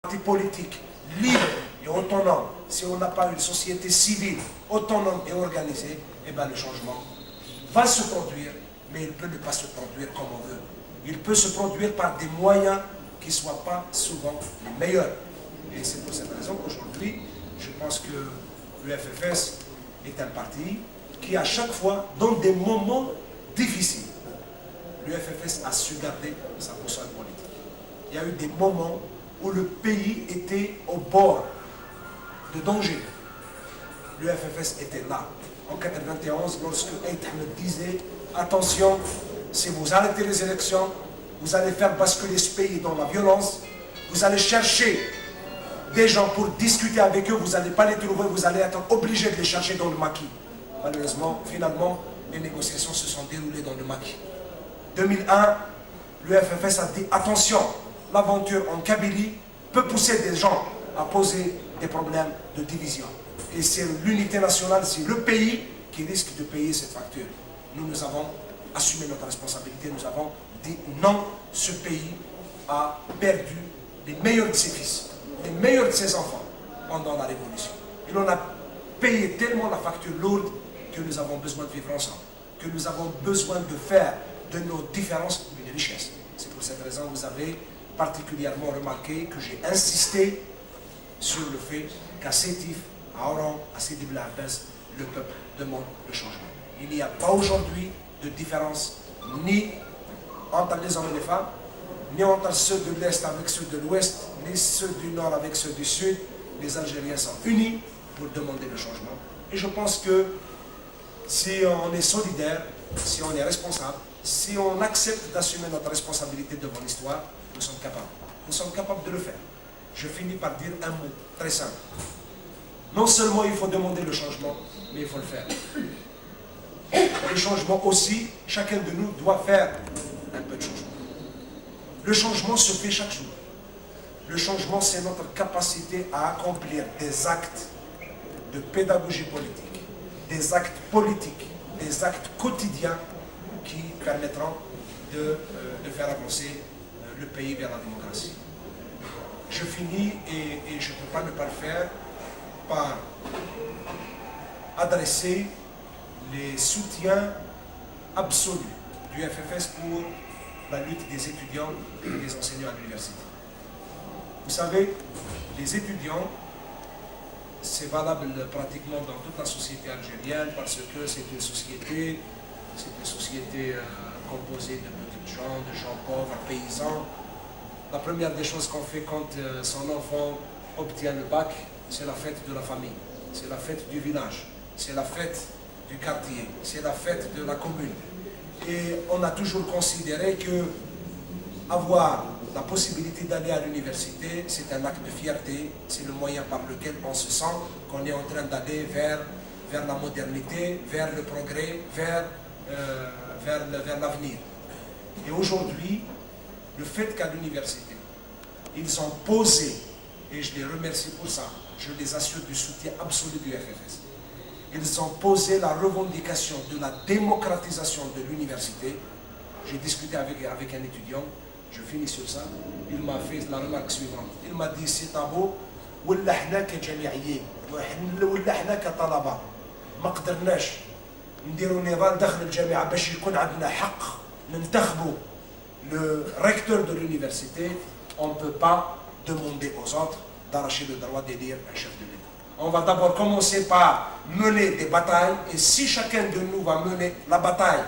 partis politiques libres et autonomes, si on n'a pas une société civile autonome et organisée, eh bien le changement va se produire, mais il peut ne pas se produire comme on veut. Il peut se produire par des moyens qui ne soient pas souvent les meilleurs. Et c'est pour cette raison qu'aujourd'hui, je pense que l'UFFS est un parti qui, à chaque fois, dans des moments difficiles, l'UFFS a su garder sa boussole politique. Il y a eu des moments où le pays était au bord de danger. L'UFFS était là. En 1991, lorsque Aït Ahmed disait « Attention, si vous arrêtez les élections, vous allez faire basculer ce pays dans la violence, vous allez chercher des gens pour discuter avec eux, vous n'allez pas les trouver, vous allez être obligé de les chercher dans le maquis. » Malheureusement, finalement, les négociations se sont déroulées dans le maquis. 2001, l'UFFS a dit « Attention, l'aventure en Kabylie peut pousser des gens à poser des problèmes de division. » Et c'est l'unité nationale, c'est le pays qui risque de payer cette facture. Nous avons assumé notre responsabilité, nous avons dit non, ce pays a perdu les meilleurs de ses fils, les meilleurs de ses enfants pendant la Révolution. Il en a payé tellement la facture lourde que nous avons besoin de vivre ensemble, que nous avons besoin de faire de nos différences une richesse. C'est pour cette raison que vous avez particulièrement remarqué que j'ai insisté sur le fait qu'à Sétif, à Oran, à Sidi Bel Abbas, le peuple demande le changement. Il n'y a pas aujourd'hui de différence ni entre les hommes et les femmes, ni entre ceux de l'Est avec ceux de l'Ouest, ni ceux du Nord avec ceux du Sud. Les Algériens sont unis pour demander le changement. Et je pense que si on est solidaire, si on est responsable, si on accepte d'assumer notre responsabilité devant l'histoire, nous sommes capables. Nous sommes capables de le faire. Je finis par dire un mot très simple. Non seulement il faut demander le changement, mais il faut le faire. Le changement aussi, chacun de nous doit faire un peu de changement. Le changement se fait chaque jour. Le changement, c'est notre capacité à accomplir des actes de pédagogie politique, des actes politiques, des actes quotidiens qui permettront de faire avancer le pays vers la démocratie. Je finis et je ne peux pas ne pas le faire par adresser les soutiens absolus du FFS pour la lutte des étudiants et des enseignants à l'université. Vous savez, les étudiants, c'est valable pratiquement dans toute la société algérienne parce que c'est une société composée de petites gens, de gens pauvres, paysans. La première des choses qu'on fait quand son enfant obtient le bac, c'est la fête de la famille, c'est la fête du village, c'est la fête du quartier, c'est la fête de la commune. Et on a toujours considéré que avoir la possibilité d'aller à l'université, c'est un acte de fierté, c'est le moyen par lequel on se sent qu'on est en train d'aller vers la modernité, vers le progrès, vers l'avenir. Et aujourd'hui, le fait qu'à l'université, ils ont posé, et je les remercie pour ça, je les assure du soutien absolu du FFS, ils ont posé la revendication de la démocratisation de l'université. J'ai discuté avec un étudiant, je finis sur ça, il m'a fait la remarque suivante. Il m'a dit, c'est tabou, ولا حنا كجامعيين ولا حنا كطلبة ما قدرناش نديروا نظام داخل الجامعة باش يكون عندنا حق ننتخبوا le recteur de l'université, on ne peut pas demander aux autres d'arracher le droit d'élire un chef de l'État. On va d'abord commencer par mener des batailles, et si chacun de nous va mener la bataille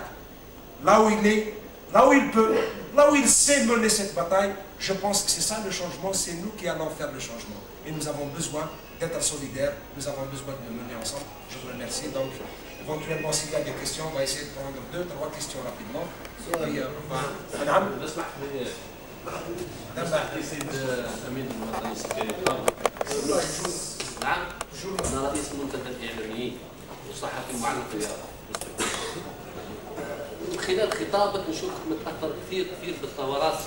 là où il est, là où il peut, là où il sait mener cette bataille, je pense que c'est ça le changement, c'est nous qui allons faire le changement. Et nous avons besoin d'être solidaires, nous avons besoin de mener ensemble. Je vous remercie. Donc, éventuellement, s'il y a des questions, on va essayer de prendre 2-3 questions rapidement. Et on va... Madame سيد امين المنظمه السكريه نعم انا رئيس منتدى الاعلاميين وصحفي معلق رياضي خلال خطابك نشوفك متاثر كثير بالثورات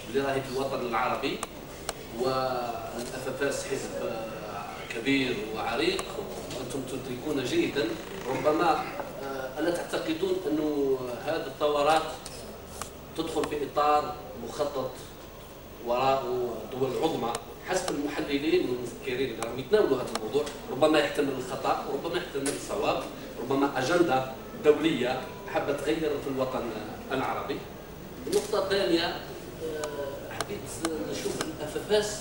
اللي راهي في الوطن العربي والافافاس حزب كبير وعريق وانتم تدركون جيدا ربما الا تعتقدون انه هذه الثورات تدخل في اطار مخطط وراء الدول العظمى العاقلين والمفكرين اللي راهم يتناولوا هذا الموضوع ربما يحتمل الخطا وربما يحتمل الصواب، ربما اجنده دوليه حابه تغير في الوطن العربي. النقطه الثانيه حبيت نشوف الافافاس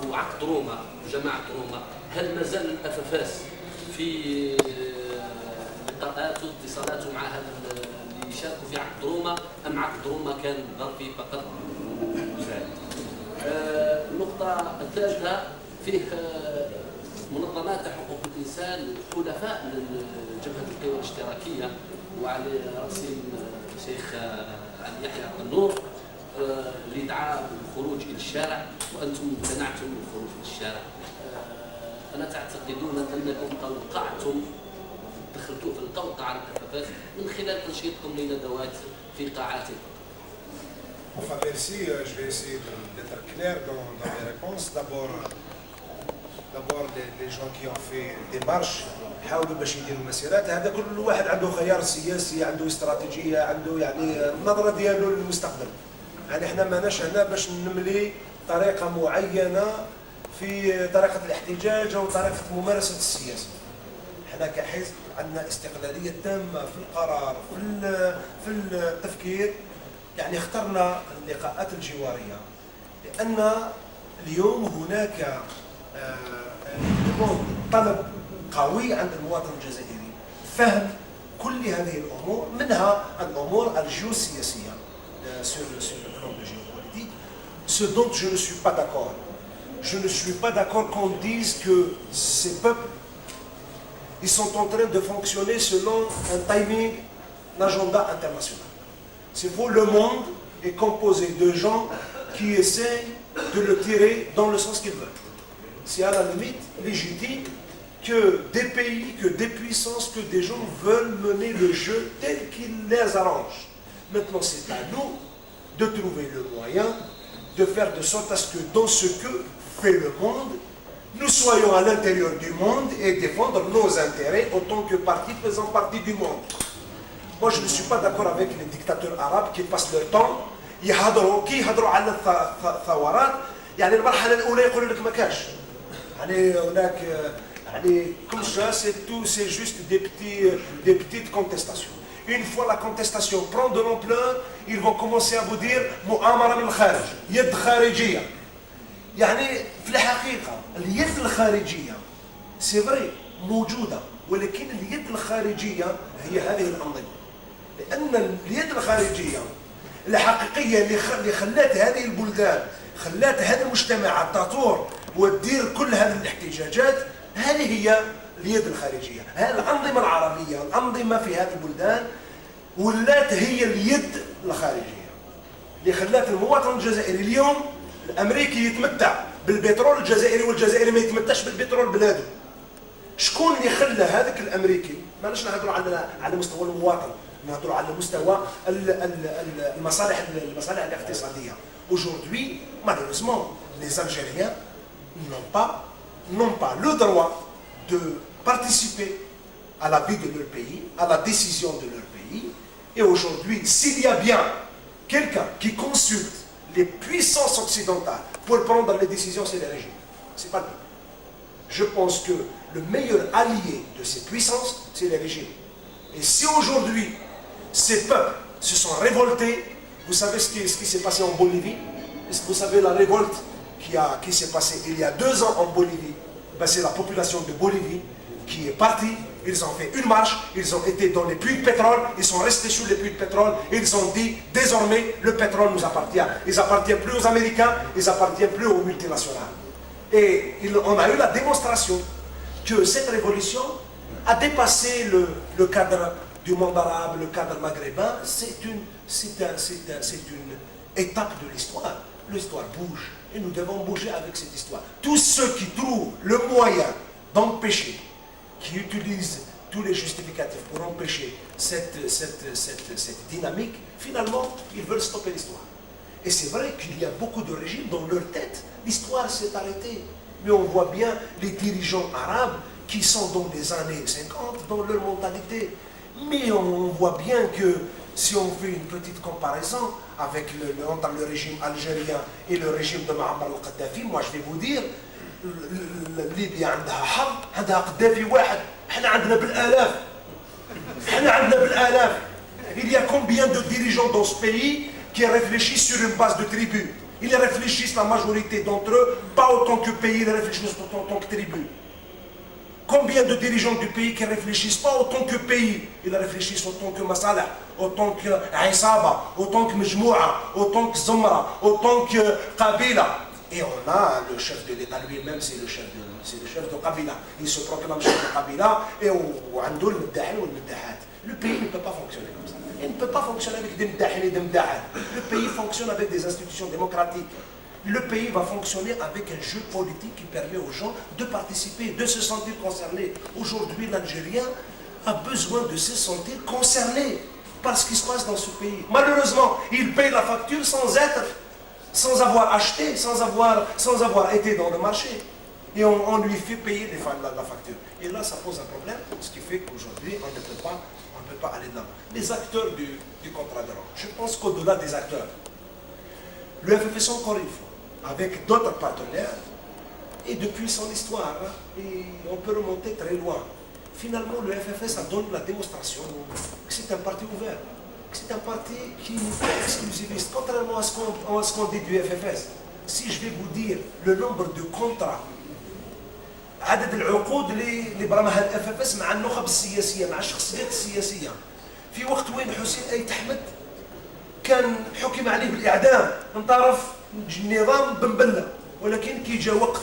وعقد روما وجماعه روما، هل ما زال الافافاس في لقاءات واتصالات مع هذا اللي شاركوا في عقد روما ام عقد روما كان ظرفي فقط؟ النقطة الثالثة فيه منظمات حقوق الإنسان حلفاء لجبهة القوى الاشتراكية وعلى رأسهم الشيخ علي يحيى عبد النور اللي دعا بالخروج إلى الشارع وأنتم امتنعتم من الخروج إلى الشارع. ألا تعتقدون أنكم توقعتم دخلتوا في القوقعة على الأفافاس من خلال تنشيطكم لندوات في قاعات؟ Enfin, merci. Je vais essayer d'être clair dans mes réponses. D'abord, les gens qui ont fait des marches حاولوا باش يديروا مسيرات. هذا كل واحد عنده خيار سياسي، عنده استراتيجيه، عنده يعني النظره ديالو للمستقبل. يعني احنا ماناش هنا باش نملي طريقه معينه في طريقه الاحتجاج او طريقه ممارسه السياسه. احنا كحزب عندنا استقلاليه تامه في القرار في التفكير. يعني اخترنا اللقاءات الجوارية لأن اليوم هناك طلب قوي عند المواطن الجزائري فهم كل هذه الأمور، منها الأمور الجيوسياسية sur le plan géopolitique, ce dont je ne suis pas d'accord. Je ne suis pas d'accord qu'on dise que ces peuples ils sont en train de fonctionner selon un timing, un agenda international. C'est faux, le monde est composé de gens qui essayent de le tirer dans le sens qu'ils veulent. C'est à la limite légitime que des pays, que des puissances, que des gens veulent mener le jeu tel qu'il les arrange. Maintenant, c'est à nous de trouver le moyen de faire de sorte à ce que dans ce que fait le monde, nous soyons à l'intérieur du monde et défendre nos intérêts en tant que parti faisant partie du monde. Moi, je ne suis pas d'accord avec les dictateurs arabes qui passent leur temps يهضروا على الثورات. يعني المرحلة الأولى يقولوا لك ما كاش. يعني هناك يعني كل شيء c'est juste des petites contestations. Une fois la contestation prend de l'ampleur, ils vont commencer à vous dire مؤامرة من الخارج، يد خارجية. يعني في الحقيقة اليد الخارجية c'est vrai موجودة، ولكن اليد الخارجية هي هذه الأنظمة. لأن اليد الخارجية الحقيقية اللي خلات هذه البلدان، خلات هذا المجتمعات تثور وتدير كل هذه الاحتجاجات، هذه هي اليد الخارجية. هذه الأنظمة العربية، الأنظمة في هذه البلدان ولات هي اليد الخارجية اللي خلات المواطن الجزائري اليوم الأمريكي يتمتع بالبترول الجزائري والجزائري ما يتمتعش بالبترول بلاده. شكون اللي خلى هذاك الأمريكي؟ ماناش نهضروا على مستوى المواطن، نهضروا على مستوى المصالح الاقتصادية. Aujourd'hui, malheureusement, les Algériens n'ont pas le droit de participer à la vie de leur pays, à la décision de leur pays. Et aujourd'hui, s'il y a bien quelqu'un qui consulte les puissances occidentales pour prendre les décisions, c'est les régimes. C'est pas lui. Je pense que le meilleur allié de ces puissances, c'est les régimes. Et si aujourd'hui, ces peuples se sont révoltés, vous savez ce qui s'est passé en Bolivie? Est-ce que vous savez la révolte qui s'est passée il y a 2 ans en Bolivie? Ben, c'est la population de Bolivie qui est partie, ils ont fait une marche, ils ont été dans les puits de pétrole, ils sont restés sur les puits de pétrole, et ils ont dit, désormais, le pétrole nous appartient. Il n'appartient plus aux Américains, il n'appartient plus aux multinationales. Et on a eu la démonstration que cette révolution a dépassé le cadre du monde arabe, le cadre maghrébin. C'est une étape de l'histoire. L'histoire bouge et nous devons bouger avec cette histoire. Tous ceux qui trouvent le moyen d'empêcher, qui utilisent tous les justificatifs pour empêcher cette dynamique, finalement, ils veulent stopper l'histoire. Et c'est vrai qu'il y a beaucoup de régimes dans leur tête, l'histoire s'est arrêtée. Mais on voit bien les dirigeants arabes qui sont dans les années 50, dans leur mentalité. Mais on voit bien que si on fait une petite comparaison avec entre le régime algérien et le régime de Muammar al-Kadhafi, moi je vais vous dire, ليبيا عندها حظ، عندها قذافي واحد، احنا عندنا بالالاف. احنا عندنا بالالاف. Il y a combien de dirigeants dans ce pays qui réfléchissent sur une base de tribu? Ils réfléchissent, la majorité d'entre eux, pas autant que pays, ils réfléchissent en tant que tribu. Combien de dirigeants du pays qui ne réfléchissent pas autant que pays? Ils réfléchissent autant que Masalah, autant que Aïsaba, autant que Mejmoua, autant que Zomra, autant que Kabila. Et on a le chef de l'État lui-même, c'est le chef de Kabila. Il se proclame chef de Kabila et on a le pays ne peut pas fonctionner comme ça. Il ne peut pas fonctionner avec des mdahin et des mdahat. Le pays fonctionne avec des institutions démocratiques. Le pays va fonctionner avec un jeu politique qui permet aux gens de participer, de se sentir concernés. Aujourd'hui, l'Algérien a besoin de se sentir concerné par ce qui se passe dans ce pays. Malheureusement, il paye la facture sans avoir acheté, sans avoir été dans le marché. Et on lui fait payer la facture. Et là, ça pose un problème, ce qui fait qu'aujourd'hui, on ne peut pas aller de l'avant. Les acteurs du contrat de Rome, je pense qu'au-delà des acteurs, le FFS, encore une fois, avec d'autres partenaires, et depuis son histoire, et on peut remonter très loin. Finalement, le FFS a donné la démonstration que c'est un parti ouvert, que c'est un parti qui n'est pas exclusiviste, contrairement à ce qu'on dit du FFS. Si je vais vous dire le nombre de contrats, عدد العقود اللي برمها الاف اس مع النخب السياسيه، مع الشخصيات السياسيه، في وقت وين حسين ايت احمد كان حكم عليه بالاعدام من طرف النظام بن بله، ولكن كي جاء وقت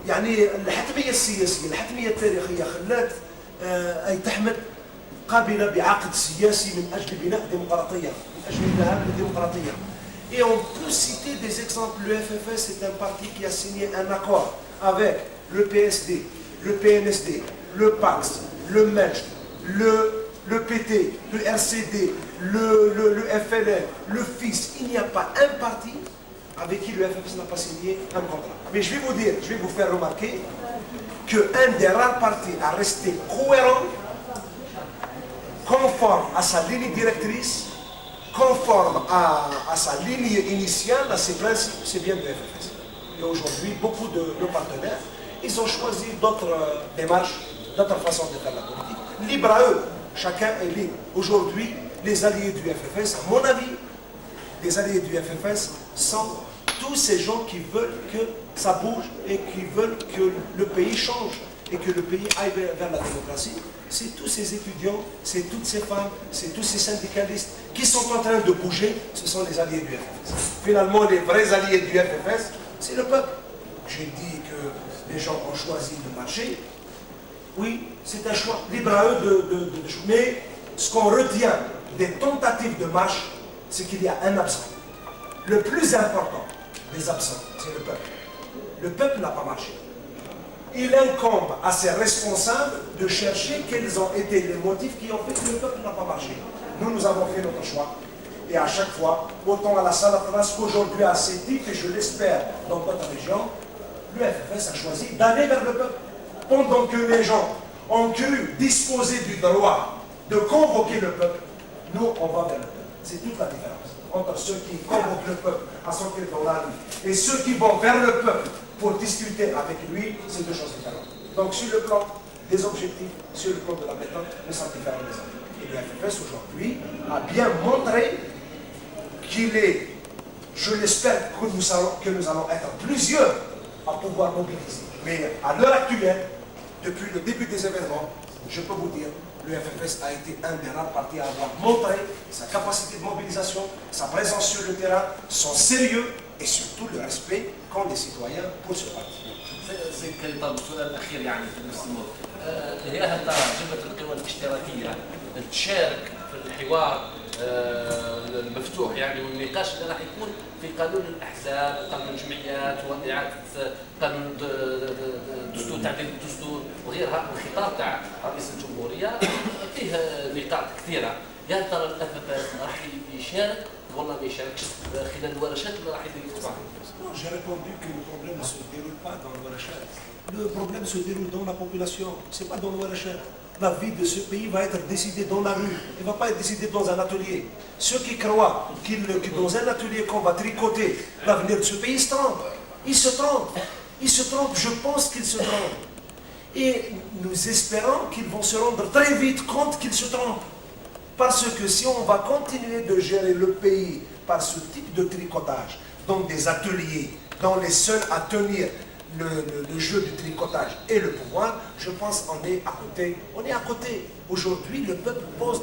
يعني الحتميه السياسيه، الحتميه التاريخيه خلات ايت احمد قابل بعقد سياسي من اجل بناء ديمقراطيه، من اجل الذهاب للديمقراطيه. Et on peut citer des exemples. Le FFS est un parti qui a signé un accord avec le PSD, le PNSD, le PAX, le MEJ, le PT, le RCD, le FLN, le FIS. Il n'y a pas un parti avec qui le FFS n'a pas signé un contrat. Mais je vais vous faire remarquer qu'un des rares partis à rester cohérent, conforme à sa ligne directrice, conforme à sa ligne initiale, à ses principes, c'est bien le FFS. Et aujourd'hui, beaucoup de nos partenaires, ils ont choisi d'autres démarches, d'autres façons de faire la politique. Libre à eux, chacun est libre. Aujourd'hui, les alliés du FFS, à mon avis, les alliés du FFS sont tous ces gens qui veulent que ça bouge et qui veulent que le pays change et que le pays aille vers la démocratie. C'est tous ces étudiants, c'est toutes ces femmes, c'est tous ces syndicalistes qui sont en train de bouger, ce sont les alliés du FFS. Finalement, les vrais alliés du FFS, c'est le peuple. J'ai dit que les gens ont choisi de marcher. Oui, c'est un choix libre à eux de choix. Mais ce qu'on retient des tentatives de marche, c'est qu'il y a un absent. Le plus important des absents, c'est le peuple. Le peuple n'a pas marché. Il incombe à ses responsables de chercher quels ont été les motifs qui ont fait que le peuple n'a pas marché. Nous avons fait notre choix. Et à chaque fois, autant à la salle de place qu'aujourd'hui à Sétif, et je l'espère dans votre région, le FFS a choisi d'aller vers le peuple. Pendant que les gens ont cru disposer du droit de convoquer le peuple, nous, on va vers le peuple. C'est toute la différence entre ceux qui convoquent le peuple à sortir dans la rue et ceux qui vont vers le peuple pour discuter avec lui, c'est deux choses différentes. Donc sur le plan des objectifs, sur le plan de la méthode, nous sommes différents des autres. Et le FFS aujourd'hui a bien montré qu'il est, je l'espère que nous allons être plusieurs à pouvoir mobiliser. Mais à l'heure actuelle, depuis le début des événements, je peux vous dire, le FFS a été un des rares partis à avoir montré sa capacité de mobilisation, sa présence sur le terrain, son sérieux et surtout le respect qu'ont les citoyens pour ce parti. سيد كريم، السؤال الاخير يعني في المستمر، هل ترى جبهه القوى الاشتراكيه تشارك في الحوار المفتوح يعني والنقاش اللي راح يكون في قانون الاحزاب، قانون الجمعيات واعاده قانون دستور تعديل الدستور وغيرها؟ الخطاب تاع رئيس الجمهوريه فيه نقاط كثيره. يا ترى الافاس راح يشارك والله ما يشاركش خلال الورشات اللي راح يديروا؟ J'ai répondu que le problème ne se déroule pas dans le Warachat. Le problème se déroule dans la population, ce n'est pas dans le Warachat. la vie de ce pays va être décidée dans la rue. Elle ne va pas être décidée dans un atelier. Ceux qui croient que dans un atelier qu'on va tricoter l'avenir de ce pays, ils se trompent. Ils se trompent. Ils se trompent. Je pense qu'ils se trompent. Et nous espérons qu'ils vont se rendre très vite compte qu'ils se trompent. Parce que si on va continuer de gérer le pays par ce type de tricotage, donc des ateliers, dont les seuls à tenir le jeu du tricotage et le pouvoir, je pense qu'on est à côté. On est à côté. Aujourd'hui, le peuple pose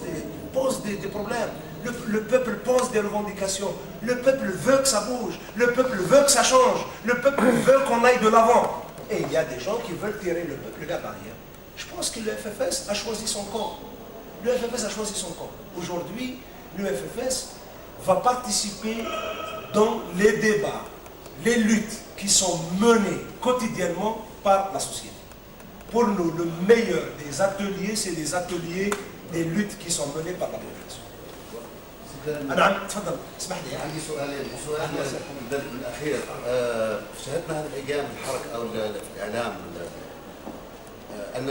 des problèmes. Le peuple pose des revendications. Le peuple veut que ça bouge. Le peuple veut que ça change. Le peuple veut qu'on aille de l'avant. Et il y a des gens qui veulent tirer le peuple vers l'arrière. Je pense que le FFS a choisi son camp. Le FFS a choisi son camp. Aujourd'hui, le FFS va participer dans les débats, les luttes qui sont menées quotidiennement par la société. Pour nous, le meilleur des ateliers, c'est les ateliers des luttes qui sont menées par la population. نعم تفضل اسمح لي. عندي سؤالين. السؤال الاخير شاهدنا هذه الايام الحركه او الاعلام ان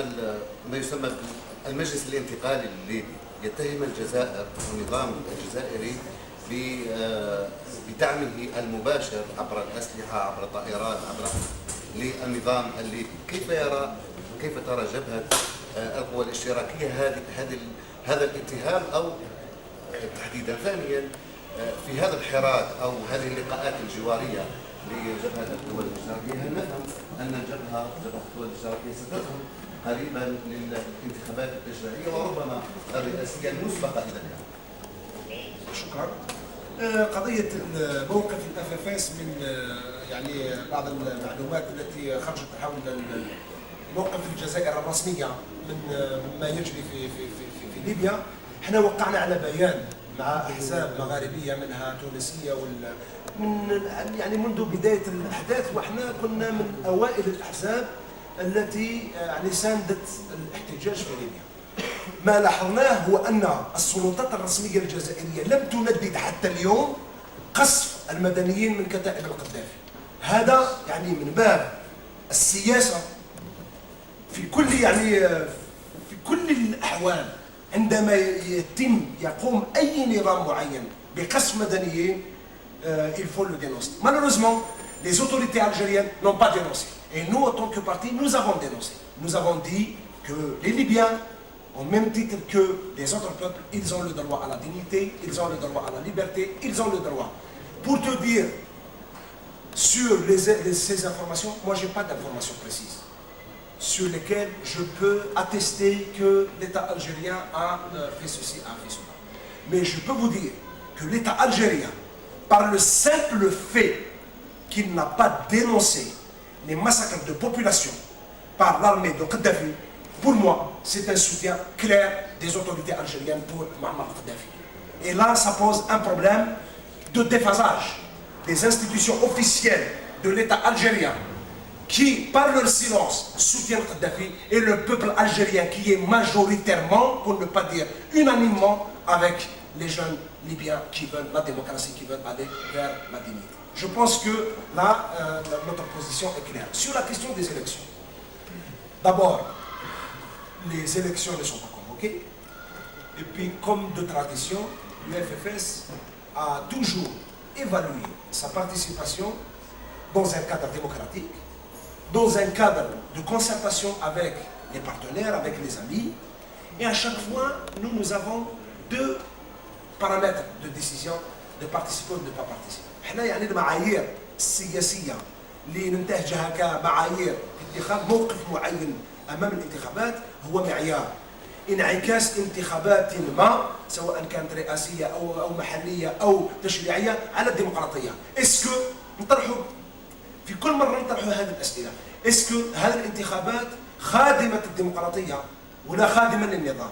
ما يسمى المجلس الانتقالي الليبي يتهم الجزائر والنظام الجزائري بدعمه المباشر عبر الاسلحه عبر الطائرات عبر للنظام الليبي. كيف ترى جبهه القوى الاشتراكيه هذا الاتهام او تحديدا؟ ثانيا في هذا الحراك او هذه اللقاءات الجواريه لجبهه الدول الاشتراكيه، هل نفهم ان جبهه الدول الاشتراكيه ستدخل قريبا للانتخابات التشريعيه وربما الرئاسيه المسبقه اذا كان؟ شكرا. قضيه موقف الافافاس من يعني بعض المعلومات التي خرجت حول موقف الجزائر الرسميه من ما يجري في ليبيا. احنا وقعنا على بيان مع احزاب مغاربيه منها تونسيه يعني منذ بدايه الاحداث، واحنا كنا من اوائل الاحزاب التي يعني ساندت الاحتجاج في ليبيا. ما لاحظناه هو ان السلطات الرسميه الجزائريه لم تندد حتى اليوم قصف المدنيين من كتائب القذافي. هذا يعني من باب السياسه في كل الاحوال. عندما يقوم أي نظام معين بقصف مدنيين, il faut le dénoncer. Malheureusement, les autorités algériennes n'ont pas dénoncé. Et nous, en tant que parti, nous avons dénoncé. Nous avons dit que les Libyens, au même titre que les autres peuples, ils ont le droit à la dignité, ils ont le droit à la liberté, ils ont le droit. Pour te dire, sur ces informations, moi, je n'ai pas d'informations précises sur lesquels je peux attester que l'État algérien a fait ceci, a fait cela. Mais je peux vous dire que l'État algérien, par le simple fait qu'il n'a pas dénoncé les massacres de population par l'armée de Kadhafi, pour moi, c'est un soutien clair des autorités algériennes pour Mohamed Kadhafi. Et là, ça pose un problème de déphasage des institutions officielles de l'État algérien qui, par leur silence, soutiennent Kadhafi, et le peuple algérien qui est majoritairement, pour ne pas dire unanimement, avec les jeunes Libyens qui veulent la démocratie, qui veulent aller vers la dignité. Je pense que là, notre position est claire. Sur la question des élections, d'abord, les élections ne sont pas convoquées, et puis, comme de tradition, l'UFFS a toujours évalué sa participation dans un cadre démocratique, dans un cadre de concertation avec les partenaires, avec les amis. Et à chaque fois, nous avons deux paramètres de décision de participer ou de ne pas participer. احنا يعني المعايير السياسية اللي ننتهجها كمعايير اتخاذ موقف معين أمام الانتخابات هو معيار انعكاس انتخابات ما سواء كانت رئاسية أو محلية أو تشريعية على الديمقراطية. اسكو نطرحوا في كل مرة نطرحوا هذه الأسئلة، اسكو هذه الانتخابات خادمة الديمقراطية ولا خادمة للنظام؟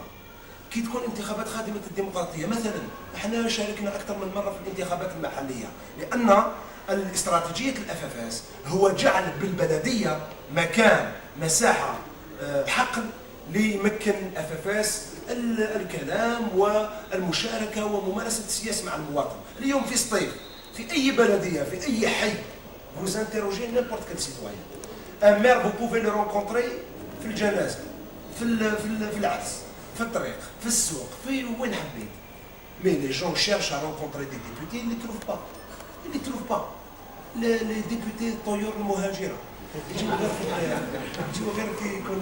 كي تكون انتخابات خادمة الديمقراطية، مثلا احنا شاركنا أكثر من مرة في الانتخابات المحلية، لأن الاستراتيجية الأفافاس هو جعل بالبلدية مكان مساحة حقل ليمكن أفافاس الكلام والمشاركة وممارسة السياسة مع المواطن. اليوم في سطيف في أي بلدية في أي حي vous interrogez n'importe quel citoyen. Un maire, vous pouvez le rencontrer في الجنازة. في العرس، في الطريق، في السوق، في وين حبيت. Mais les gens cherchent à rencontrer des députés, ils ne les trouvent pas. Ils ne les trouvent pas. Les députés طيور المهاجرة. يجيو غير كيكون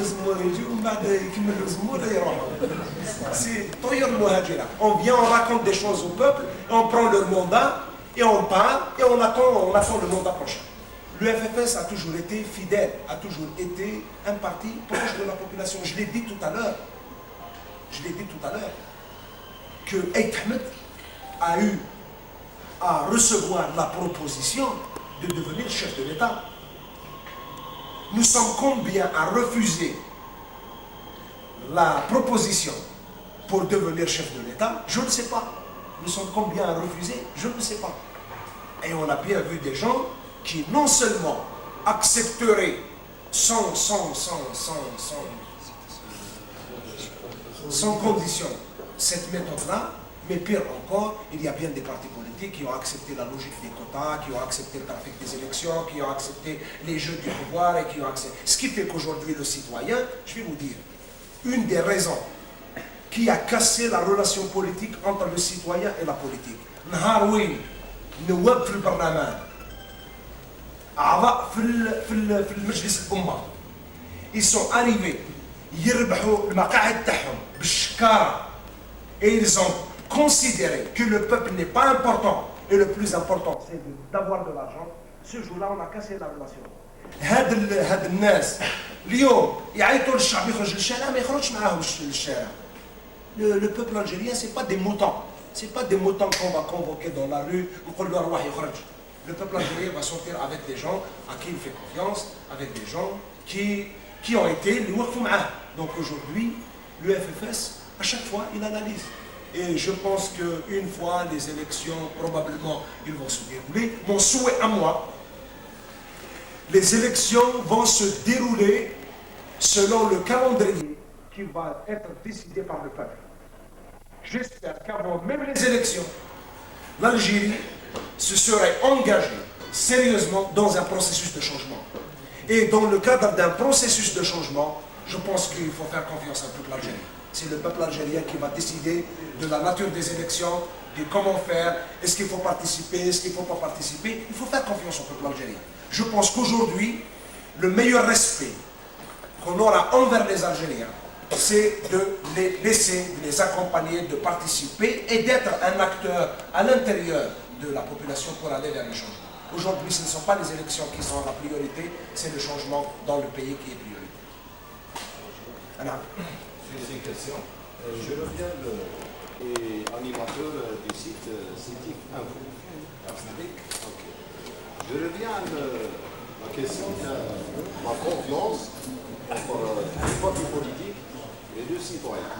زمور يجيو ومن بعد يكملوا زمور يروحوا. C'est طيور المهاجرة. On vient, on raconte des choses au peuple, on prend leur mandat et on part et on attend le mandat prochain. Le FFS a toujours été fidèle, a toujours été un parti proche de la population. Je l'ai dit tout à l'heure. Que Aït Ahmed a eu à recevoir la proposition de devenir chef de l'État. Nous sommes combien à refuser la proposition pour devenir chef de l'État? Je ne sais pas. Nous sommes combien à refuser? Je ne sais pas. Et on a bien vu des gens qui non seulement accepteraient sans condition cette méthode-là, mais pire encore, il y a bien des partis politiques qui ont accepté la logique des quotas, qui ont accepté le trafic des élections, qui ont accepté les jeux du pouvoir et qui ont accepté... Ce qui fait qu'aujourd'hui, le citoyen, je vais vous dire, une des raisons qui a cassé la relation politique entre le citoyen et la politique. نهار وين نواب في البرلمان أعضاء في المجلس الأمة ils sont arrivés يربحوا المقاعد تاعهم بالشكارة et ils ont considéré que le peuple n'est pas important et le plus important c'est d'avoir de l'argent. Ce jour-là on a cassé la relation. هاد الناس اليوم يعيطوا للشعب يخرج للشارع ما يخرجش معاهم للشارع. Le peuple algérien c'est pas des moutons. C'est pas des moutons qu'on va convoquer dans la rue ونقول له روح يخرج. Le peuple algérien va sortir avec des gens à qui il fait confiance, avec des gens qui ont été les وقفوا معاه. Donc aujourd'hui, le FFS, à chaque fois, il analyse. Et je pense qu'une fois les élections, probablement, ils vont se dérouler. Mon souhait à moi, les élections vont se dérouler selon le calendrier qui va être décidé par le peuple. J'espère qu'avant même les élections, l'Algérie se serait engagée sérieusement dans un processus de changement. Et dans le cadre d'un processus de changement, je pense qu'il faut faire confiance au peuple algérien. C'est le peuple algérien qui va décider de la nature des élections, de comment faire, est-ce qu'il faut participer, est-ce qu'il ne faut pas participer. Il faut faire confiance au peuple algérien. Je pense qu'aujourd'hui, le meilleur respect qu'on aura envers les Algériens, c'est de les laisser, de les accompagner, de participer et d'être un acteur à l'intérieur de la population pour aller vers le changement. Aujourd'hui, ce ne sont pas les élections qui sont la priorité, c'est le changement dans le pays qui est priorité. Alors, j'ai une question. Je reviens et animateur du site Citic Info. Je reviens à la question de la confiance entre les partis politiques et le citoyen.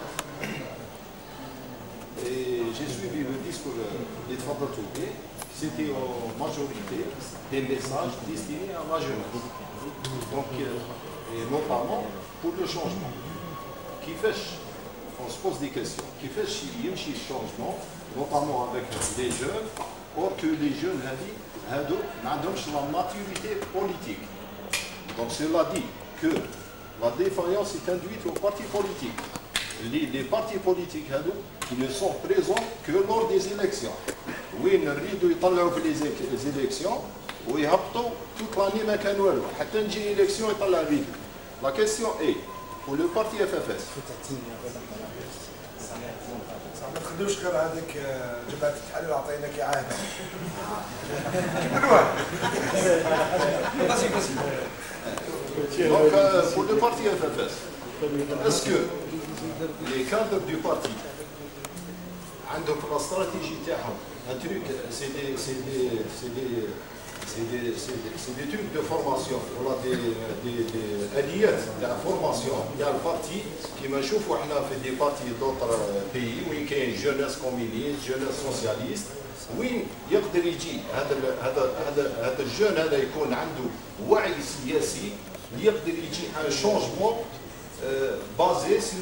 Et j'ai suivi le discours des Fabres Touquet. C'était en majorité des messages destinés à la jeunesse. Donc, et notamment pour le changement. Qui fait, on se pose des questions, qui fait qu'il y a un changement, notamment avec les jeunes, or que les jeunes n'ont la maturité politique. Donc cela dit que la défaillance est induite aux partis politiques. Les partis politiques qui ne sont présents que lors des élections. Oui, nous avons les élections, où ils toute l'année ما كانوا والو حتى نجي élection يطلع الريد. La question est, pour le parti FFS. ما تخلوش غير هذيك جبهة التحرير عطيناك عاهدة. Donc, pour le parti FFS, est-ce que les cadres du parti عندهم في la stratégie تاعهم un truc, c'est des trucs de formation, voilà des alliés de la formation. Il y a le parti qui m'a chauffé fait des partis d'autres pays où il y a une jeunesse communiste, jeunesse socialiste. وين يقدر يجي هذا الجون هذا يكون عنده وعي سياسي يقدر يجي un changement basé sur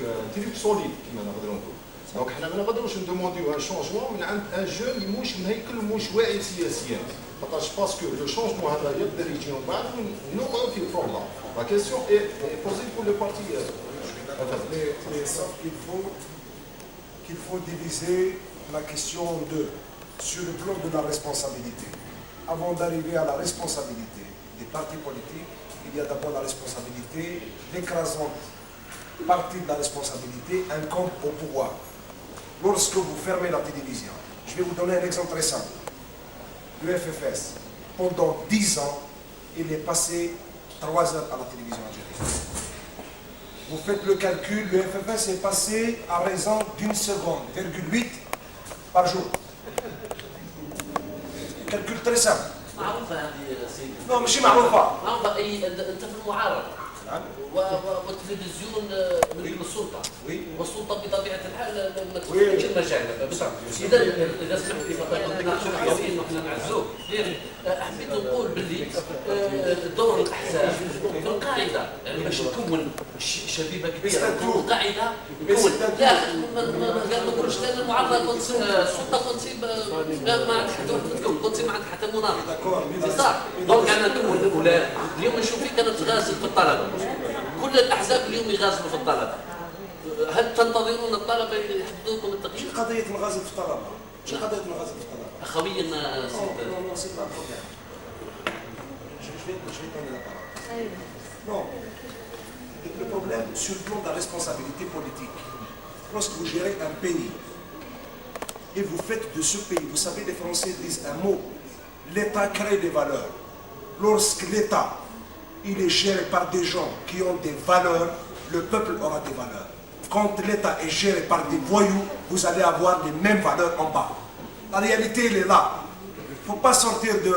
un truc solide كما نقدروا نقولوا. دونك حنا ما نقدروش ندومونديو ان شونجمون من عند ان جون اللي موش مهيكل وموش واعي سياسيا خاطرش باسكو لو شونجمون هذا يقدر يجي من بعد نوقعوا في الفوضى. لا كيسيون اي بوزي بور لو بارتي. Mais sauf qu'il faut diviser la question sur le plan de la responsabilité. Avant d'arriver à la responsabilité des partis politiques, il y a d'abord la responsabilité, l'écrasante partie de la responsabilité incombe au pouvoir. Lorsque vous fermez la télévision, je vais vous donner un exemple très simple. Le FFS, pendant 10 ans, il est passé 3 heures à la télévision algérienne. Vous faites le calcul, le FFS est passé à raison d'1 seconde, 0,8 par jour. Calcul très simple. معروفة هذه سيدي. Non, مش معروفة. معروفة أي أنت في المعارضة. والتلفزيون من السلطة. والسلطة بطبيعة الحال ما تفتحش المجال. إذا سمحت لي فضيلة الدكتور وإحنا نعزوك. حبيت نقول باللي دور الأحزاب في القاعدة يعني باش نكون شبيبة كبيرة نكون قاعدة نكون لا ما نقولش لا المعارضة السلطة تنصيب ما عندك حتى تنصيب ما عندك حتى مناظرة. صح. دونك أنا نكون ولا اليوم نشوف فيك أنا تغازل في الطلبة. كل الأحزاب اليوم يغازلوا في الطلبة. هل تنتظرون الطلبة يحددوا لكم التغيير؟ شو قضية نغازل في الطلبة؟ شو قضية نغازل في الطلبة؟ أخويا Non, le problème sur le plan de la responsabilité politique, lorsque vous gérez un pays et vous faites de ce pays, vous savez les Français disent un mot, l'État crée des valeurs. Lorsque l'État il est géré par des gens qui ont des valeurs, le peuple aura des valeurs. Quand l'État est géré par des voyous, vous allez avoir les mêmes valeurs en bas. La réalité, elle est là. Il ne faut pas sortir de...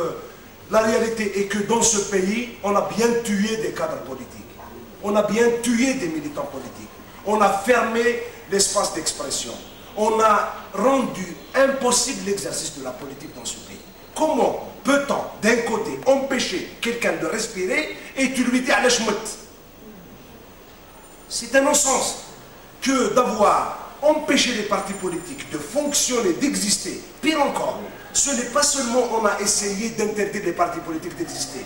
La réalité est que dans ce pays, on a bien tué des cadres politiques. On a bien tué des militants politiques. On a fermé l'espace d'expression. On a rendu impossible l'exercice de la politique dans ce pays. Comment peut-on, d'un côté, empêcher quelqu'un de respirer et tu lui dis à la chmout? C'est un non-sens que d'avoir empêché les partis politiques de fonctionner, d'exister. Pire encore, ce n'est pas seulement on a essayé d'interdire les partis politiques d'exister.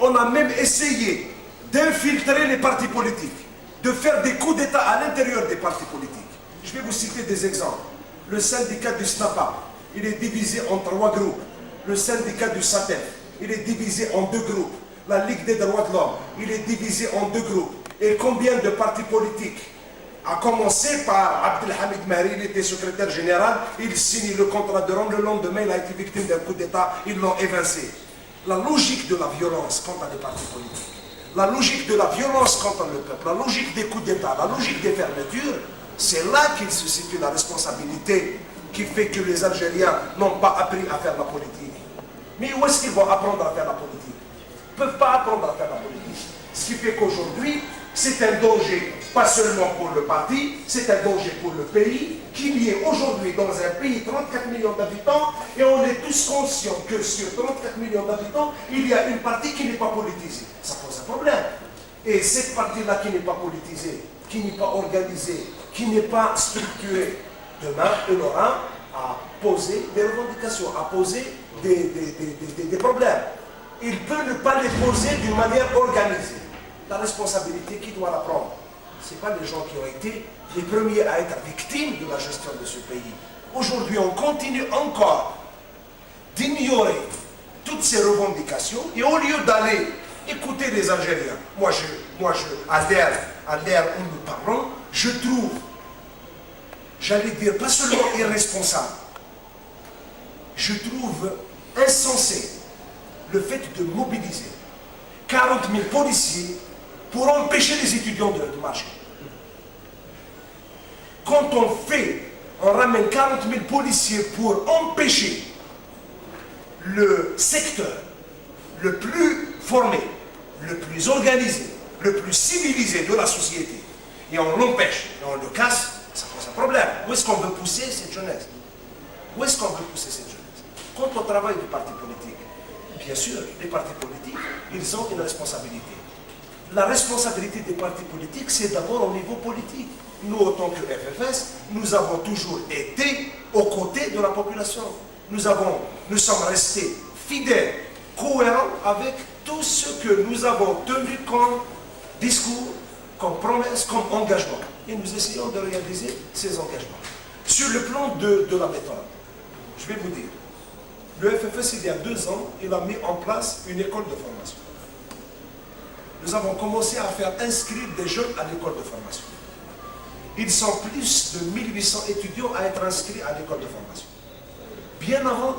On a même essayé d'infiltrer les partis politiques, de faire des coups d'État à l'intérieur des partis politiques. Je vais vous citer des exemples. Le syndicat du SNAPA, il est divisé en 3 groupes. Le syndicat du SATEF, il est divisé en 2 groupes. La Ligue des droits de l'homme, il est divisé en 2 groupes. Et combien de partis politiques? À commencer par Abdelhamid Mahri, il était secrétaire général, il signe le contrat de Rome, le lendemain il a été victime d'un coup d'État, ils l'ont évincé. La logique de la violence contre les partis politiques, la logique de la violence contre le peuple, la logique des coups d'État, la logique des fermetures, c'est là qu'il se situe la responsabilité qui fait que les Algériens n'ont pas appris à faire la politique. Mais où est-ce qu'ils vont apprendre à faire la politique? Ils ne peuvent pas apprendre à faire la politique. Ce qui fait qu'aujourd'hui, c'est un danger, pas seulement pour le parti, c'est un danger pour le pays, qu'il y ait aujourd'hui dans un pays 34 millions d'habitants, et on est tous conscients que sur 34 millions d'habitants, il y a une partie qui n'est pas politisée. Ça pose un problème. Et cette partie-là qui n'est pas politisée, qui n'est pas organisée, qui n'est pas structurée, demain, elle aura à poser des revendications, à poser des problèmes. Il peut ne pas les poser d'une manière organisée. La responsabilité, qui doit la prendre? Ce n'est pas les gens qui ont été les premiers à être victimes de la gestion de ce pays. Aujourd'hui, on continue encore d'ignorer toutes ces revendications et au lieu d'aller écouter les Algériens, à l'ère où nous parlons, je trouve, j'allais dire, pas seulement irresponsable, je trouve insensé le fait de mobiliser 40 000 policiers pour empêcher les étudiants de marcher. Quand on ramène 40 000 policiers pour empêcher le secteur le plus formé, le plus organisé, le plus civilisé de la société, et on l'empêche, et on le casse, ça pose un problème. Où est-ce qu'on veut pousser cette jeunesse? Où est-ce qu'on veut pousser cette jeunesse? Quand on travaille des partis politiques, bien sûr, les partis politiques, ils ont une responsabilité. La responsabilité des partis politiques, c'est d'abord au niveau politique. nous, autant que FFS, nous avons toujours été aux côtés de la population. Nous sommes restés fidèles, cohérents avec tout ce que nous avons tenu comme discours, comme promesse, comme engagement. Et nous essayons de réaliser ces engagements. Sur le plan de la méthode, je vais vous dire, le FFS, il y a 2 ans, il a mis en place une école de formation. Nous avons commencé à faire inscrire des jeunes à l'école de formation. Ils sont plus de 1800 étudiants à être inscrits à l'école de formation. Bien avant,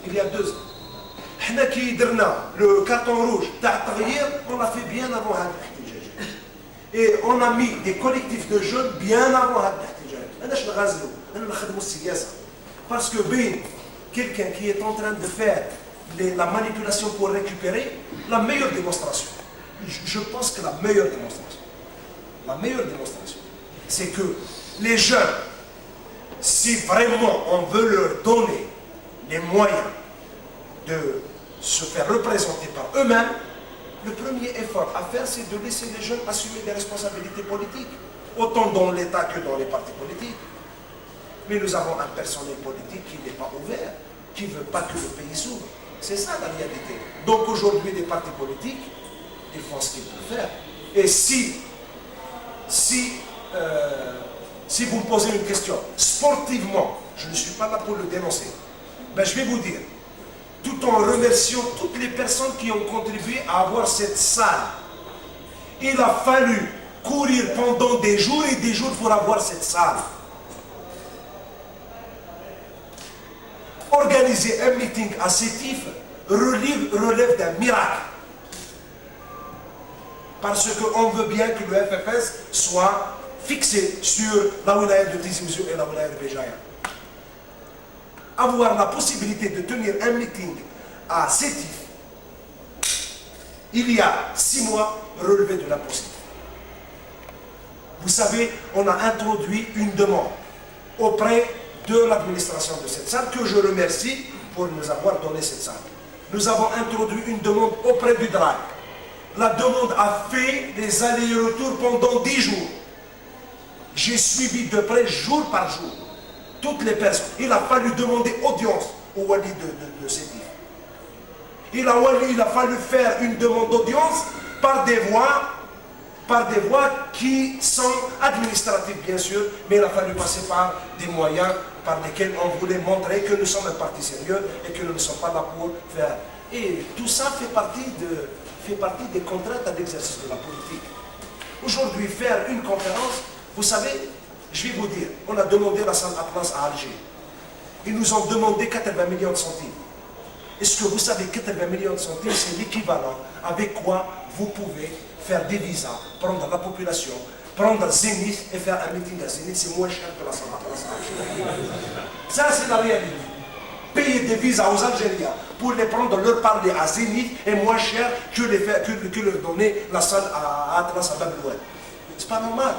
il y a 2 ans. Le carton rouge, on l'a fait bien avant. Et on a mis des collectifs de jeunes bien avant. Parce que quelqu'un qui est en train de faire la manipulation pour récupérer, la meilleure démonstration, je pense que la meilleure démonstration, c'est que les jeunes, si vraiment on veut leur donner les moyens de se faire représenter par eux-mêmes, le premier effort à faire, c'est de laisser les jeunes assumer des responsabilités politiques, autant dans l'État que dans les partis politiques. Mais nous avons un personnel politique qui n'est pas ouvert, qui ne veut pas que le pays s'ouvre. C'est ça la réalité. Donc aujourd'hui, les partis politiques, ils font ce qu'ils peuvent faire. Et si vous me posez une question, sportivement, je ne suis pas là pour le dénoncer, ben je vais vous dire, tout en remerciant toutes les personnes qui ont contribué à avoir cette salle, il a fallu courir pendant des jours et des jours pour avoir cette salle. Organiser un meeting à Sétif relève d'un miracle. Parce qu'on veut bien que le FFS soit fixé sur la wilaya de Tizi Ouzou et la wilaya de Béjaïa. Avoir la possibilité de tenir un meeting à Sétif, il y a 6 mois, relevait de l'impossible. Vous savez, on a introduit une demande auprès de l'administration de cette salle, que je remercie pour nous avoir donné cette salle. Nous avons introduit une demande auprès du DRAC. La demande a fait des allers-retours pendant 10 jours. J'ai suivi de près, jour par jour, toutes les personnes. Il a fallu demander audience au Wali de Sétif. Il a fallu faire une demande d'audience par des voies qui sont administratives, bien sûr, mais il a fallu passer par des moyens par lesquels on voulait montrer que nous sommes un parti sérieux et que nous ne sommes pas là pour faire. Et tout ça fait partie des contraintes à l'exercice de la politique. Aujourd'hui, faire une conférence, vous savez, je vais vous dire, on a demandé la salle Atlas à Alger. Ils nous ont demandé 80 millions de centimes. Est-ce que vous savez, 80 millions de centimes, c'est l'équivalent avec quoi vous pouvez faire des visas, prendre la population, prendre Zénith et faire un meeting à Zénith, c'est moins cher que la salle Atlas à Alger. Ça, c'est la réalité. Payer des visas aux Algériens pour les prendre, leur parler à Zénith est moins cher que leur donner la salle à Atlas à Babylone. C'est pas normal.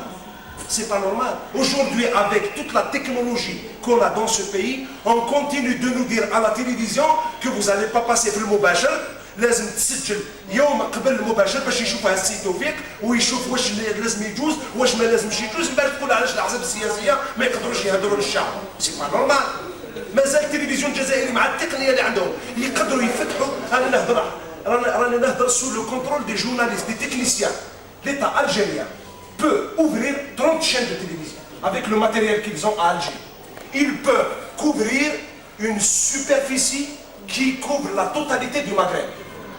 C'est pas normal. Aujourd'hui, avec toute la technologie qu'on a dans ce pays, on continue de nous dire à la télévision que vous n'allez pas passer في المباشر، لازم تسجل يوم قبل المباشر باش يشوفها السي توفيق ويشوف واش لازم يجوز واش ما لازمش يجوز، من بعد تقول علاش الاحزاب السياسيه ما يقدروش يهضروا للشعب. سي با نورمال. مازال التلفزيون الجزائري مع التقنيه اللي عندهم يقدروا يفتحوا. رانا نهضر سو لو كونترول دي جورناليست دي تكنيسيان. L'État algérien peut ouvrir 30 chaînes de télévision avec le matériel qu'ils ont à Alger. Ils peuvent couvrir une superficie qui couvre la totalité du Maghreb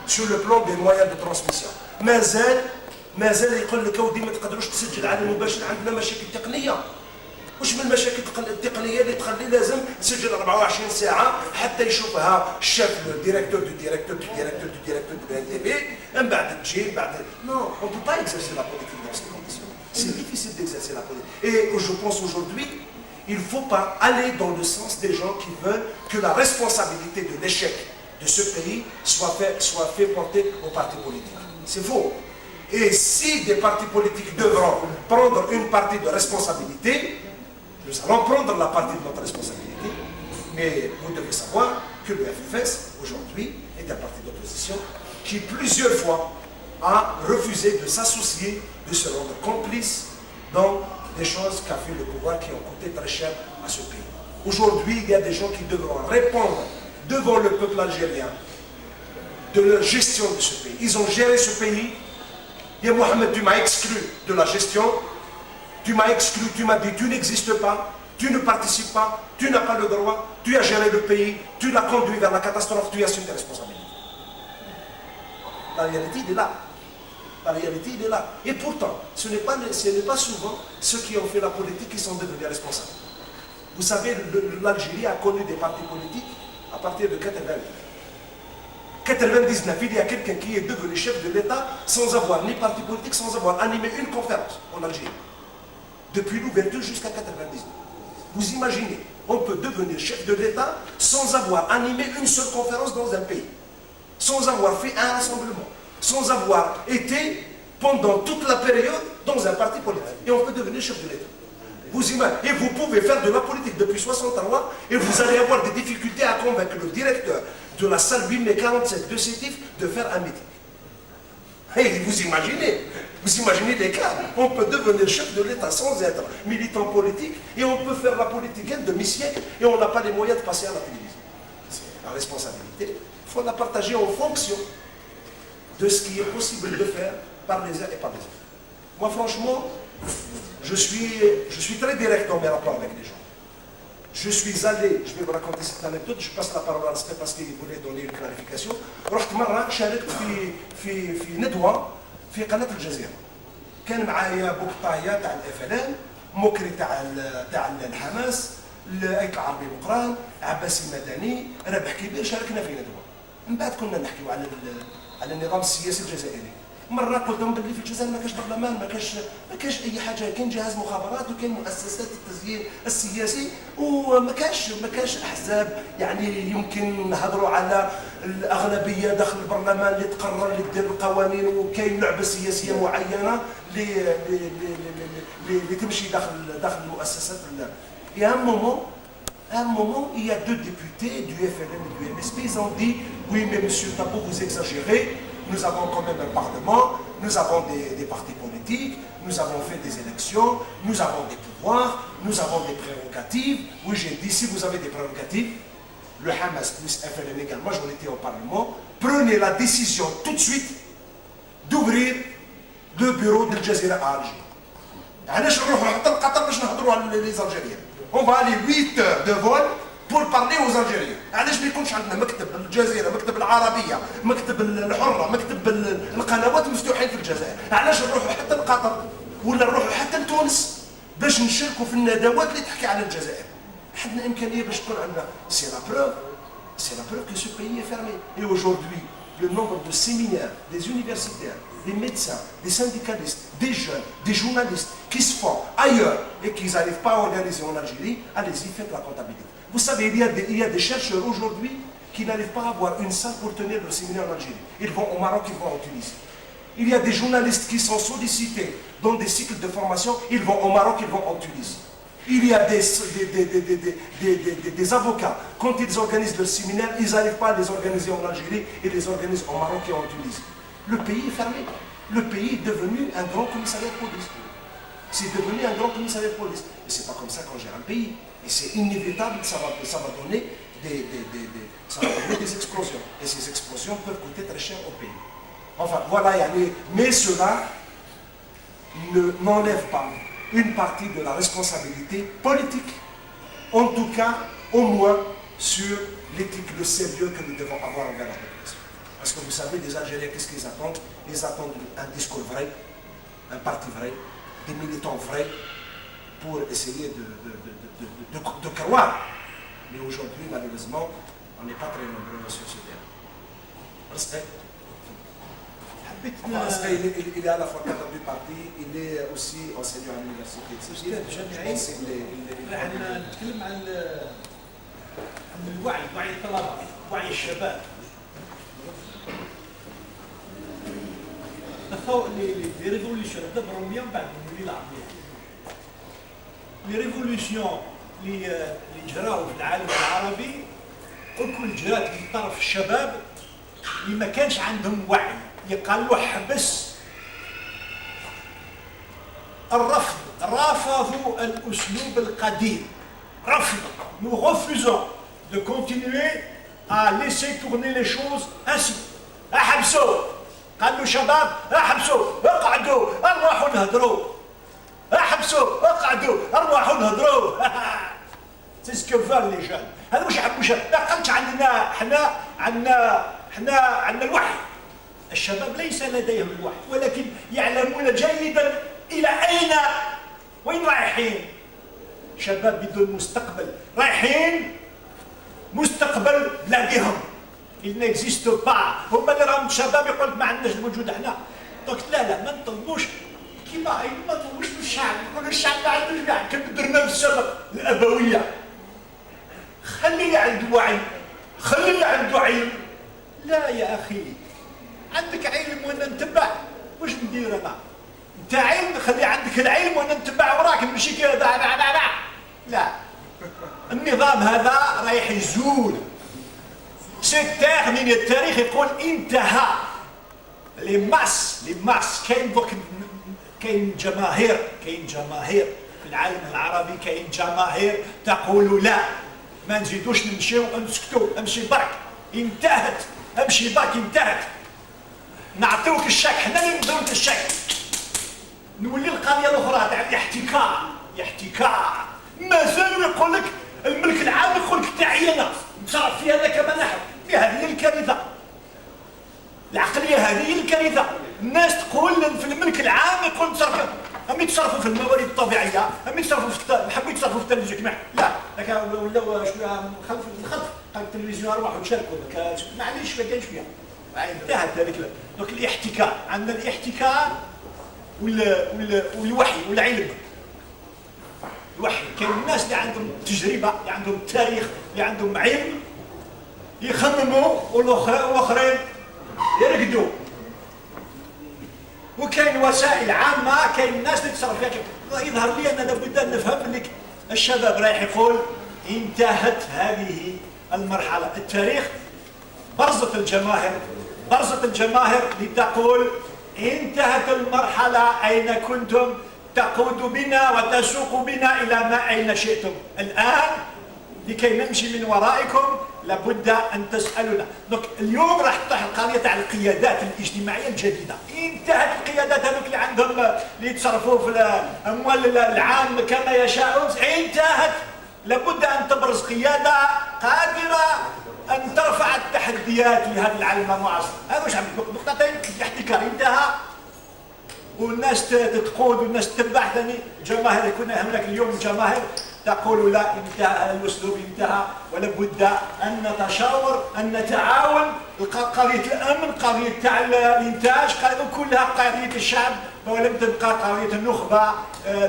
sur le plan des moyens de transmission. مازال يقول لك اودي ما تقدروش تسجل على المباشر، عندنا مشاكل تقنيه. واش من المشاكل التقنيه اللي تخلي لازم تسجل 24 ساعه حتى يشوفها الشيف الديريكتور دو ديريكتور دو ديريكتور دو ديريكتور دو بي ان تي في، من بعد تجي بعد نو on peut pas exercer la politique dans ces conditions. C'est difficile d'exercer la politique. Et je pense aujourd'hui, il ne faut pas aller dans le sens des gens qui veulent que la responsabilité de l'échec de ce pays soit fait porter aux partis politiques. C'est faux. Et si des partis politiques devront prendre une partie de responsabilité, nous allons prendre la partie de notre responsabilité. Mais vous devez savoir que le FFS, aujourd'hui, est un parti d'opposition qui plusieurs fois a refusé de s'associer, de se rendre complice dans des choses qu'a fait le pouvoir qui ont coûté très cher à ce pays. Aujourd'hui, il y a des gens qui devront répondre devant le peuple algérien de la gestion de ce pays. Ils ont géré ce pays. Et Mohamed, tu m'as exclu de la gestion. Tu m'as exclu, tu m'as dit tu n'existes pas, tu ne participes pas, tu n'as pas le droit, tu as géré le pays, tu l'as conduit vers la catastrophe, tu assumes tes responsabilités. La réalité, il est là. La réalité, il est là. Et pourtant, ce n'est pas souvent ceux qui ont fait la politique qui sont devenus responsables. Vous savez, l'Algérie a connu des partis politiques à partir de 99, il y a quelqu'un qui est devenu chef de l'État sans avoir ni parti politique, sans avoir animé une conférence en Algérie. Depuis l'ouverture jusqu'à 99. Vous imaginez, on peut devenir chef de l'État sans avoir animé une seule conférence dans un pays, sans avoir fait un rassemblement, sans avoir été pendant toute la période dans un parti politique. Et on peut devenir chef de l'État. Vous imaginez, et vous pouvez faire de la politique depuis 60 ans et vous allez avoir des difficultés à convaincre le directeur de la salle 8 mai 47 de Sétif de faire un meeting. Et vous imaginez les cas. On peut devenir chef de l'État sans être militant politique et on peut faire la politique un demi-siècle et on n'a pas les moyens de passer à la télévision. La responsabilité, il faut la partager en fonction de ce qui est possible de faire par les uns et par les autres. Moi, franchement, je suis très direct dans mes rapports avec les gens. Je suis allé, je vais vous raconter cette anecdote, je passe la parole à Sté parce qu'il voulait donner une clarification. رحت مرة شاركت في ندوة في قناة الجزيرة. كان معايا بوقطاية تاع الإفلام، مكري تاع الحماس، الأيك العربي مقران، عباسي مدني، رابح كبير، شاركنا في ندوة. من بعد كنا نحكيو على النظام السياسي الجزائري. مرة قلت لهم باللي في الجزائر ما كاش برلمان، ما كاش أي حاجة، كاين جهاز مخابرات وكاين مؤسسات التسيير السياسي وما كاش أحزاب يعني يمكن نهضروا على الأغلبية داخل البرلمان اللي تقرر اللي تدير القوانين وكاين لعبة سياسية معينة اللي تمشي داخل المؤسسات. Et à un moment, il y a deux députés du FLN et du MSP, ils ont dit oui mais monsieur Tabou vous exagérez. Nous avons quand même un parlement, nous avons des partis politiques, nous avons fait des élections, nous avons des pouvoirs, nous avons des prérogatives. Oui, j'ai dit, si vous avez des prérogatives, le Hamas plus FLN égale majorité au Parlement, prenez la décision tout de suite d'ouvrir le bureau de Jazeera à Alger. علاش نروحوا حتى لقطر باش نهضروا على لي Algériens. On va aller 8 heures de vol pour parler aux Algériens. علاش ما يكونش عندنا مكتب الجزيرة، مكتب العربية، مكتب الحرة، مكتب القنوات مفتوحين في الجزائر. علاش نروحوا حتى لقطر ولا نروحوا حتى لتونس باش نشاركوا في الندوات اللي تحكي على الجزائر. عندنا إمكانية باش تكون عندنا. C'est la preuve que ce pays est fermé. Et aujourd'hui, le nombre de séminaires, des universitaires, des médecins, des syndicalistes, des jeunes, des journalistes qui se font ailleurs et qui n'arrivent pas à organiser en Algérie, allez-y, faites la comptabilité. Vous savez, il y a des chercheurs aujourd'hui qui n'arrivent pas à avoir une salle pour tenir le séminaire en Algérie. Ils vont au Maroc, ils vont en Tunisie. Il y a des journalistes qui sont sollicités dans des cycles de formation, ils vont au Maroc, ils vont en Tunisie. Il y a des avocats, quand ils organisent leur séminaire, ils n'arrivent pas à les organiser en Algérie, ils les organisent au Maroc et en Tunisie. Le pays est fermé. Le pays est devenu un grand commissariat de police. C'est devenu un grand commissariat de police. Et c'est pas comme ça qu'on gère un pays. Et c'est inévitable, ça va donner des explosions. Et ces explosions peuvent coûter très cher au pays. Enfin, voilà, mais cela n'enlève pas une partie de la responsabilité politique. En tout cas, au moins, sur l'éthique, le sérieux que nous devons avoir envers la population. Parce que vous savez, les Algériens, qu'est-ce qu'ils attendent? Ils attendent un discours vrai, un parti vrai, des militants vrais, pour essayer de croire. Mais aujourd'hui, malheureusement, on n'est pas très nombreux sur ce terrain. Respect. Il est à la fois cadre du parti, il est aussi enseignant à l'université de Sétif. نتكلم عن الوعي، وعي الطلبة، وعي الشباب. Les révolutions d'abord bien بعد من العربية. Les révolutions اللي جراو في العالم العربي وكل جرات من طرف الشباب اللي ما كانش عندهم وعي. قال له حبس الرفض رفضوا الأسلوب القديم. Nous refusons de continuer à laisser tourner les choses ainsi. احبسوا، قالوا شباب احبسوا، اقعدوا، ارواحوا نهضروا. احبسوا، اقعدوا، ارواحوا نهضروا. C'est ce que veulent les jeunes. هذا مش يحبوا شباب، ما قالش عندنا الوحي. الشباب ليس لديهم الوحي، ولكن يعلمون جيدا إلى أين، وين رايحين. شباب بدون مستقبل، رايحين مستقبل بلادهم. Il n'existe pas. هما اللي راهم شباب يقول لك ما عندناش الوجود احنا. دونك لا ما نطلبوش كيما ما نطلبوش من الشعب، نقولوا الشعب ما عندوش كاع كما درنا في السابق الأبوية. خلي اللي عنده وعي، خلي اللي عنده علم. لا يا أخي، عندك علم وانا نتبع، واش ندير انا؟ انت علم، خلي عندك العلم وانا نتبع وراك، نمشي كذا لا. النظام هذا رايح يزول. سي تيرميني، التاريخ يقول انتهى. لي ماس كاين جماهير في العالم العربي، كاين جماهير تقول لا ما نزيدوش نمشيو ونسكتوا، امشي برك انتهت، امشي برك انتهت. نعطيوك الشك، حنا اللي نديروك الشك. نولي القضيه الاخرى تاع الاحتكار. مازال يقول لك الملك العام، يقول لك تاعي انا نتصرف في هذا كما نحب. هذه هي الكارثه. العقليه هذه هي الكارثه. الناس تقول في الملك العام يقول نتصرف، هم يتصرفوا في الموارد الطبيعيه، هم يتصرفوا يحبوا يتصرفوا في التلفزيون. لا ولاو شويه خلف قال التلفزيون اروحوا تشاركوا، معليش ما كانش فيها. انتهت هذيك. دونك الاحتكار، عندنا الاحتكار والوحي والعلم. الوحي، كاين الناس اللي عندهم تجربه، اللي عندهم تاريخ، اللي عندهم علم، يخمموا والاخرين يرقدوا. وكاين وسائل عامه، كاين الناس اللي تصرف فيها. يظهر لي ان لابد ان نفهم انك الشباب رايح يقول انتهت هذه المرحله. التاريخ برزت الجماهر لتقول انتهت المرحلة. أين كنتم تقود بنا وتسوق بنا إلى ما أين شئتم. الآن لكي نمشي من ورائكم لابد أن تسألنا. دونك اليوم راح تطرح القضية تاع القيادات الاجتماعية الجديدة. انتهت القيادات هذوك اللي عندهم اللي يتصرفوا في الأموال العام كما يشاءون، انتهت. لابد أن تبرز قيادة قادرة أن ترفع التحديات لهذا العالم المعاصر. هذا واش عملت. نقطتين، الاحتكار انتهى والناس تقود والناس تتبع. ثاني الجماهير، يكون هناك اليوم جماهير تقول لا انتهى الأسلوب، انتهى، ولا بد أن نتشاور، أن نتعاون. قضية الأمن، قضية تاع الإنتاج، كلها قضية الشعب، ولم تبقى قضية النخبة.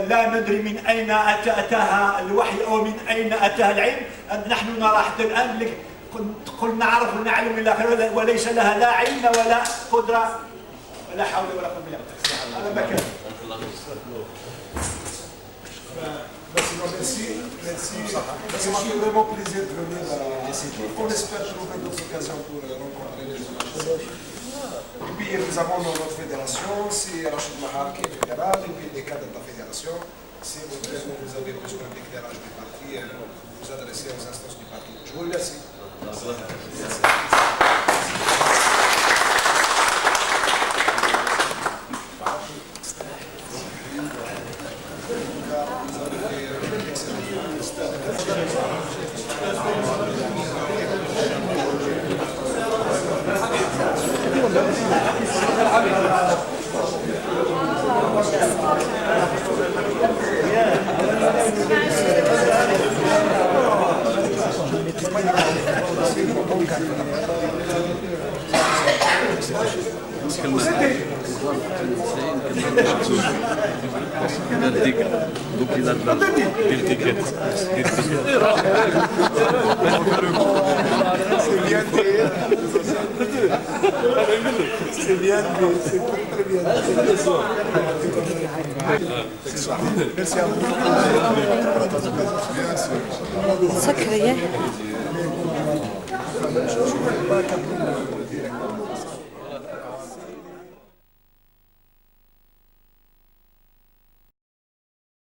لا ندري من أين أتاها الوحي أو من أين أتاها العلم. نحن نرى حتى الآن قل نعرف ونعلم إلى آخره، وليس لها لا علم ولا قدرة ولا حول ولا قوة إلا بالله. هذا ما كان. Merci. Ça m'a fait vraiment plaisir de venir ici. On espère trouver d'autres occasions pour rencontrer les journalistes. Et puis nous avons notre fédération, c'est Rachid Mahar qui est fédéral, et puis les cadres de la fédération. Si vous avez besoin d'éclairage du parti, vous adressez aux instances du parti. Je vous remercie. Sacré.